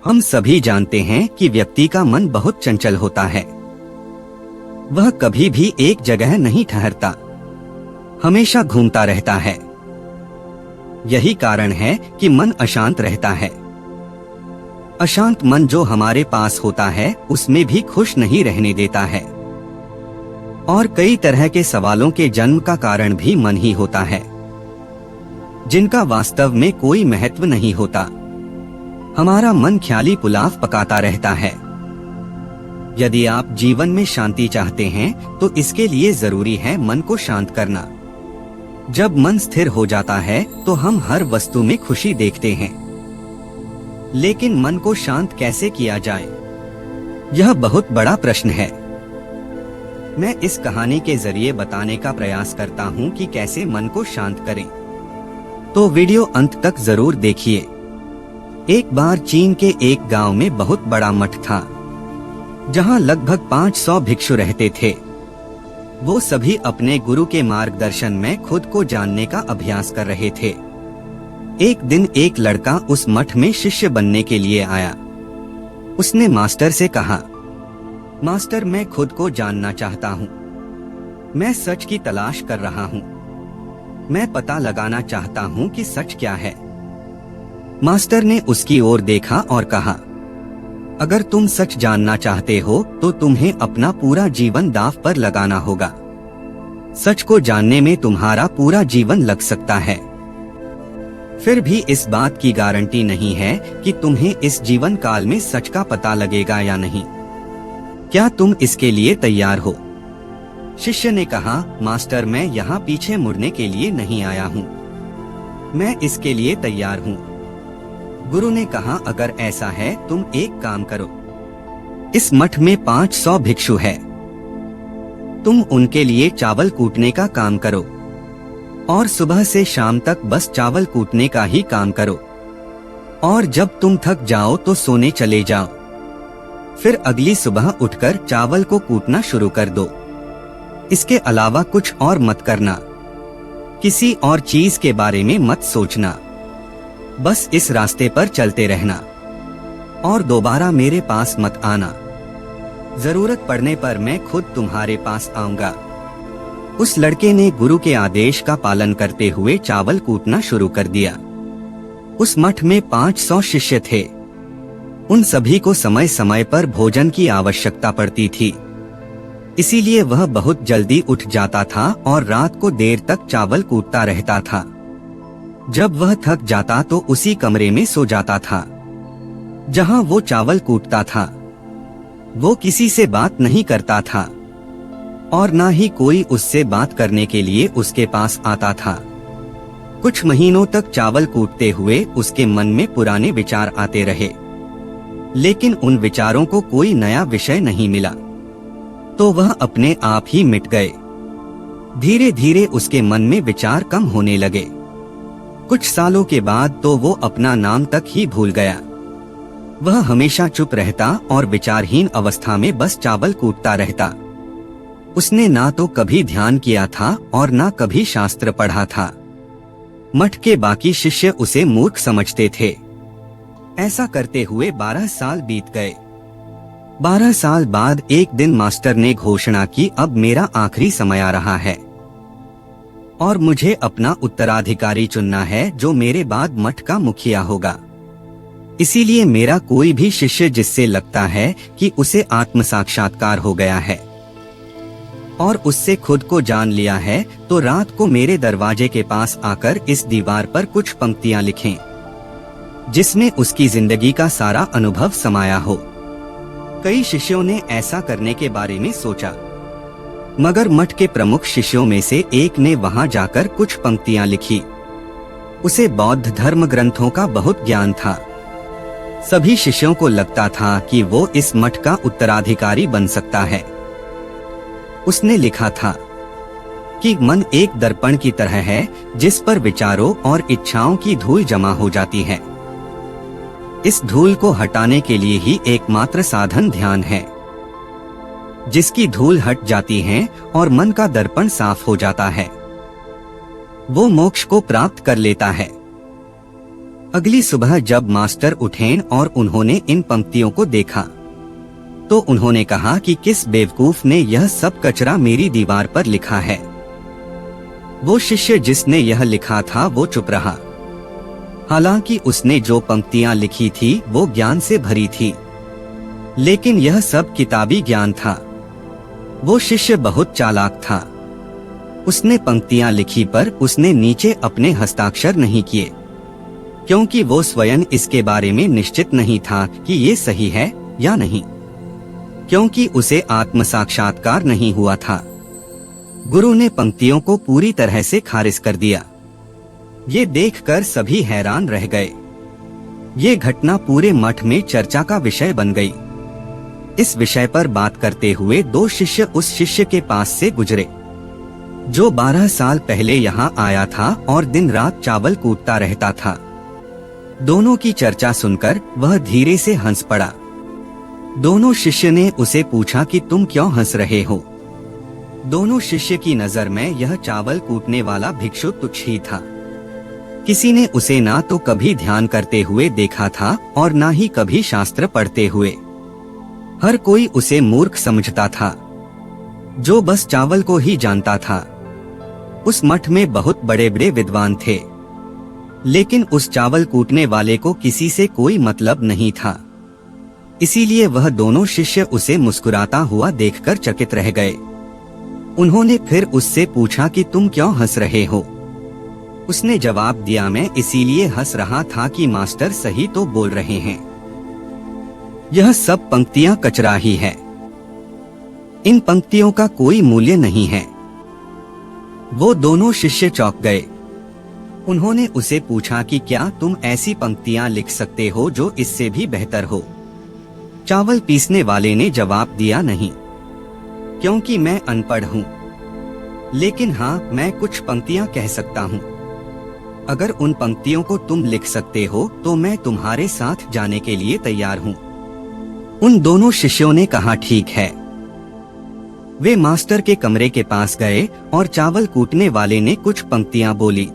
हम सभी जानते हैं कि व्यक्ति का मन बहुत चंचल होता है। वह कभी भी एक जगह नहीं ठहरता, हमेशा घूमता रहता है। यही कारण है कि मन अशांत रहता है। अशांत मन जो हमारे पास होता है उसमें भी खुश नहीं रहने देता है। और कई तरह के सवालों के जन्म का कारण भी मन ही होता है, जिनका वास्तव में कोई महत्व नहीं होता। हमारा मन ख्याली पुलाव पकाता रहता है। यदि आप जीवन में शांति चाहते हैं तो इसके लिए जरूरी है मन को शांत करना। जब मन स्थिर हो जाता है तो हम हर वस्तु में खुशी देखते हैं। लेकिन मन को शांत कैसे किया जाए, यह बहुत बड़ा प्रश्न है। मैं इस कहानी के जरिए बताने का प्रयास करता हूँ कि कैसे मन को शांत करें। तो वीडियो अंत तक जरूर देखिए। एक बार चीन के एक गांव में बहुत बड़ा मठ था, जहां लगभग 500 भिक्षु रहते थे। वो सभी अपने गुरु के मार्गदर्शन में खुद को जानने का अभ्यास कर रहे थे। एक दिन एक लड़का उस मठ में शिष्य बनने के लिए आया। उसने मास्टर से कहा, मास्टर, मैं खुद को जानना चाहता हूँ। मैं सच की तलाश कर रहा हूँ। मैं पता लगाना चाहता हूँ कि सच क्या है। मास्टर ने उसकी ओर देखा और कहा, अगर तुम सच जानना चाहते हो तो तुम्हें अपना पूरा जीवन दांव पर लगाना होगा। सच को जानने में तुम्हारा पूरा जीवन लग सकता है। फिर भी इस बात की गारंटी नहीं है कि तुम्हें इस जीवन काल में सच का पता लगेगा या नहीं। क्या तुम इसके लिए तैयार हो? शिष्य ने कहा, मास्टर, मैं यहाँ पीछे मुड़ने के लिए नहीं आया हूँ। मैं इसके लिए तैयार हूँ। गुरु ने कहा, अगर ऐसा है तुम एक काम करो। इस मठ में 500 भिक्षु है। तुम उनके लिए चावल कूटने का काम करो और सुबह से शाम तक बस चावल कूटने का ही काम करो। और जब तुम थक जाओ तो सोने चले जाओ। फिर अगली सुबह उठकर चावल को कूटना शुरू कर दो। इसके अलावा कुछ और मत करना। किसी और चीज के बारे में मत सोचना। बस इस रास्ते पर चलते रहना और दोबारा मेरे पास मत आना। जरूरत पड़ने पर मैं खुद तुम्हारे पास आऊंगा। उस लड़के ने गुरु के आदेश का पालन करते हुए चावल कूटना शुरू कर दिया। उस मठ में 500 शिष्य थे। उन सभी को समय समय पर भोजन की आवश्यकता पड़ती थी, इसीलिए वह बहुत जल्दी उठ जाता था और रात को देर तक चावल कूटता रहता था। जब वह थक जाता तो उसी कमरे में सो जाता था जहां वो चावल कूटता था। वो किसी से बात नहीं करता था और ना ही कोई उससे बात करने के लिए उसके पास आता था। कुछ महीनों तक चावल कूटते हुए उसके मन में पुराने विचार आते रहे, लेकिन उन विचारों को कोई नया विषय नहीं मिला, तो वह अपने आप ही मिट गए। धीरे धीरे उसके मन में विचार कम होने लगे। कुछ सालों के बाद तो वो अपना नाम तक ही भूल गया। वह हमेशा चुप रहता और विचारहीन अवस्था में बस चावल कूटता रहता। उसने ना तो कभी ध्यान किया था और ना कभी शास्त्र पढ़ा था। मठ के बाकी शिष्य उसे मूर्ख समझते थे। ऐसा करते हुए 12 साल बीत गए। 12 साल बाद एक दिन मास्टर ने घोषणा की, अब मेरा आखिरी समय आ रहा है और मुझे अपना उत्तराधिकारी चुनना है जो मेरे बाद मठ का मुखिया होगा। इसीलिए मेरा कोई भी शिष्य जिससे लगता है कि उसे आत्म साक्षात्कार हो गया है और उससे खुद को जान लिया है, तो रात को मेरे दरवाजे के पास आकर इस दीवार पर कुछ पंक्तियां लिखें, जिसमें उसकी जिंदगी का सारा अनुभव समाया हो। कई शिष्यों ने ऐसा करने के बारे में सोचा, मगर मठ के प्रमुख शिष्यों में से एक ने वहां जाकर कुछ पंक्तियां लिखी। उसे बौद्ध धर्म ग्रंथों का बहुत ज्ञान था। सभी शिष्यों को लगता था कि वो इस मठ का उत्तराधिकारी बन सकता है। उसने लिखा था कि मन एक दर्पण की तरह है जिस पर विचारों और इच्छाओं की धूल जमा हो जाती है। इस धूल को हटाने के लिए ही एकमात्र साधन ध्यान है। जिसकी धूल हट जाती है और मन का दर्पण साफ हो जाता है, वो मोक्ष को प्राप्त कर लेता है। अगली सुबह जब मास्टर उठे और उन्होंने इन पंक्तियों को देखा तो उन्होंने कहा कि किस बेवकूफ ने यह सब कचरा मेरी दीवार पर लिखा है। वो शिष्य जिसने यह लिखा था वो चुप रहा। हालांकि उसने जो पंक्तियां लिखी थी वो ज्ञान से भरी थी, लेकिन यह सब किताबी ज्ञान था। वो शिष्य बहुत चालाक था। उसने पंक्तियां लिखी पर उसने नीचे अपने हस्ताक्षर नहीं किए, क्योंकि वो स्वयं इसके बारे में निश्चित नहीं था कि ये सही है या नहीं, क्योंकि उसे आत्म साक्षात्कार नहीं हुआ था। गुरु ने पंक्तियों को पूरी तरह से खारिज कर दिया। ये देखकर सभी हैरान रह गए। ये घटना पूरे मठ में चर्चा का विषय बन गई। इस विषय पर बात करते हुए दो शिष्य उस शिष्य के पास से गुजरे जो 12 साल पहले यहाँ आया था और दिन रात चावल कूटता रहता था। दोनों की चर्चा सुनकर वह धीरे से हंस पड़ा। दोनों शिष्य ने उसे पूछा कि तुम क्यों हंस रहे हो। दोनों शिष्य की नजर में यह चावल कूटने वाला भिक्षु तुच्छ ही था। किसी ने उसे ना तो कभी ध्यान करते हुए देखा था और ना ही कभी शास्त्र पढ़ते हुए। हर कोई उसे मूर्ख समझता था जो बस चावल को ही जानता था। उस मठ में बहुत बड़े बड़े विद्वान थे, लेकिन उस चावल कूटने वाले को किसी से कोई मतलब नहीं था। इसीलिए वह दोनों शिष्य उसे मुस्कुराता हुआ देखकर चकित रह गए। उन्होंने फिर उससे पूछा कि तुम क्यों हंस रहे हो। उसने जवाब दिया, मैं इसीलिए हंस रहा था कि मास्टर सही तो बोल रहे हैं। यह सब पंक्तियां कचरा ही है। इन पंक्तियों का कोई मूल्य नहीं है। वो दोनों शिष्य चौंक गए। उन्होंने उसे पूछा कि क्या तुम ऐसी पंक्तियां लिख सकते हो जो इससे भी बेहतर हो। चावल पीसने वाले ने जवाब दिया, नहीं, क्योंकि मैं अनपढ़ हूँ, लेकिन हाँ, मैं कुछ पंक्तियां कह सकता हूँ। अगर उन पंक्तियों को तुम लिख सकते हो तो मैं तुम्हारे साथ जाने के लिए तैयार हूँ। उन दोनों शिष्यों ने कहा, ठीक है। वे मास्टर के कमरे के पास गए और चावल कूटने वाले ने कुछ पंक्तियां बोली।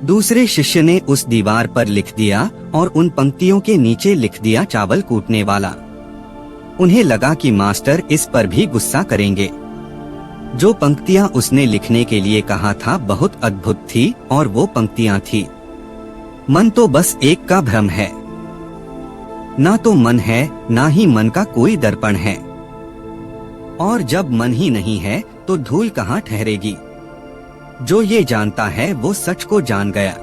दूसरे शिष्य ने उस दीवार पर लिख दिया और उन पंक्तियों के नीचे लिख दिया चावल कूटने वाला। उन्हें लगा कि मास्टर इस पर भी गुस्सा करेंगे। जो पंक्तियां उसने लिखने के लिए कहा था बहुत अद्भुत थी और वो पंक्तियां थी, मन तो बस एक का भ्रम है, ना तो मन है ना ही मन का कोई दर्पण है, और जब मन ही नहीं है तो धूल कहाँ ठहरेगी। जो ये जानता है वो सच को जान गया।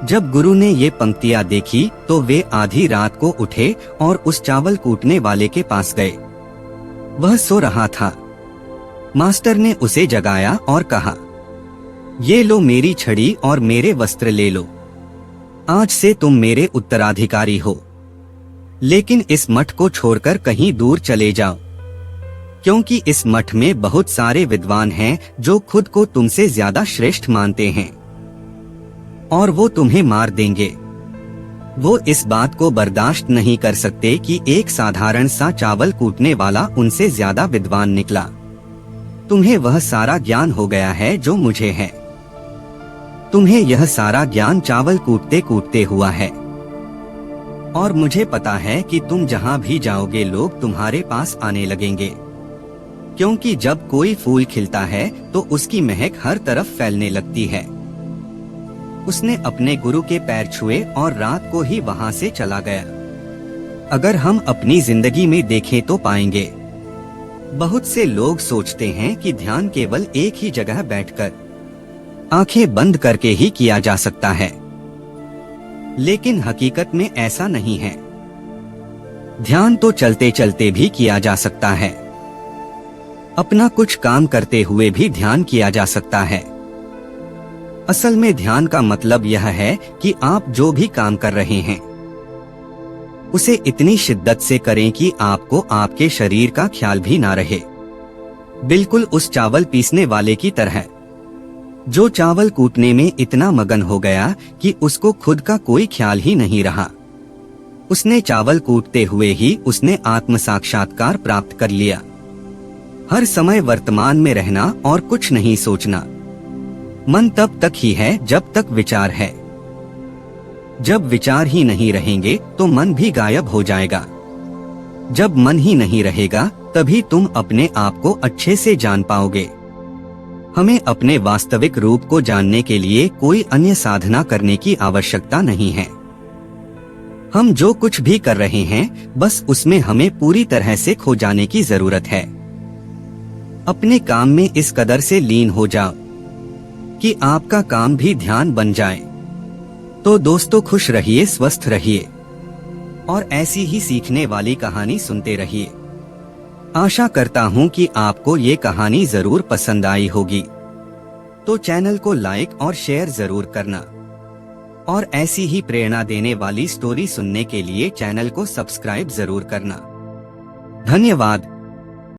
जब गुरु ने ये पंक्तियां देखी तो वे आधी रात को उठे और उस चावल कूटने वाले के पास गए। वह सो रहा था। मास्टर ने उसे जगाया और कहा, ये लो मेरी छड़ी और मेरे वस्त्र ले लो। आज से तुम मेरे उत्तराधिकारी हो, लेकिन इस मठ को छोड़कर कहीं दूर चले जाओ, क्योंकि इस मठ में बहुत सारे विद्वान हैं जो खुद को तुमसे ज्यादा श्रेष्ठ मानते हैं और वो तुम्हें मार देंगे। वो इस बात को बर्दाश्त नहीं कर सकते कि एक साधारण सा चावल कूटने वाला उनसे ज्यादा विद्वान निकला। तुम्हें वह सारा ज्ञान हो गया है जो मुझे है। तुम्हें यह सारा ज्ञान चावल कूटते कूटते हुआ है, और मुझे पता है कि तुम जहाँ भी जाओगे लोग तुम्हारे पास आने लगेंगे, क्योंकि जब कोई फूल खिलता है तो उसकी महक हर तरफ फैलने लगती है। उसने अपने गुरु के पैर छुए और रात को ही वहाँ से चला गया। अगर हम अपनी जिंदगी में देखें तो पाएंगे बहुत से लोग सोचते हैं कि ध्यान केवल एक ही जगह बैठकर आंखें बंद करके ही किया जा सकता है, लेकिन हकीकत में ऐसा नहीं है। ध्यान तो चलते चलते भी किया जा सकता है। अपना कुछ काम करते हुए भी ध्यान किया जा सकता है। असल में ध्यान का मतलब यह है कि आप जो भी काम कर रहे हैं उसे इतनी शिद्दत से करें कि आपको आपके शरीर का ख्याल भी ना रहे। बिल्कुल उस चावल पीसने वाले की तरह, जो चावल कूटने में इतना मगन हो गया कि उसको खुद का कोई ख्याल ही नहीं रहा। उसने चावल कूटते हुए ही उसने आत्म साक्षात्कार प्राप्त कर लिया। हर समय वर्तमान में रहना और कुछ नहीं सोचना। मन तब तक ही है जब तक विचार है। जब विचार ही नहीं रहेंगे तो मन भी गायब हो जाएगा। जब मन ही नहीं रहेगा तभी तुम अपने आप को अच्छे से जान पाओगे। हमें अपने वास्तविक रूप को जानने के लिए कोई अन्य साधना करने की आवश्यकता नहीं है। हम जो कुछ भी कर रहे हैं बस उसमें हमें पूरी तरह से खो जाने की जरूरत है। अपने काम में इस कदर से लीन हो जाओ कि आपका काम भी ध्यान बन जाए। तो दोस्तों, खुश रहिए, स्वस्थ रहिए और ऐसी ही सीखने वाली कहानी सुनते रहिए। आशा करता हूँ कि आपको ये कहानी जरूर पसंद आई होगी। तो चैनल को लाइक और शेयर जरूर करना और ऐसी ही प्रेरणा देने वाली स्टोरी सुनने के लिए चैनल को सब्सक्राइब जरूर करना। धन्यवाद।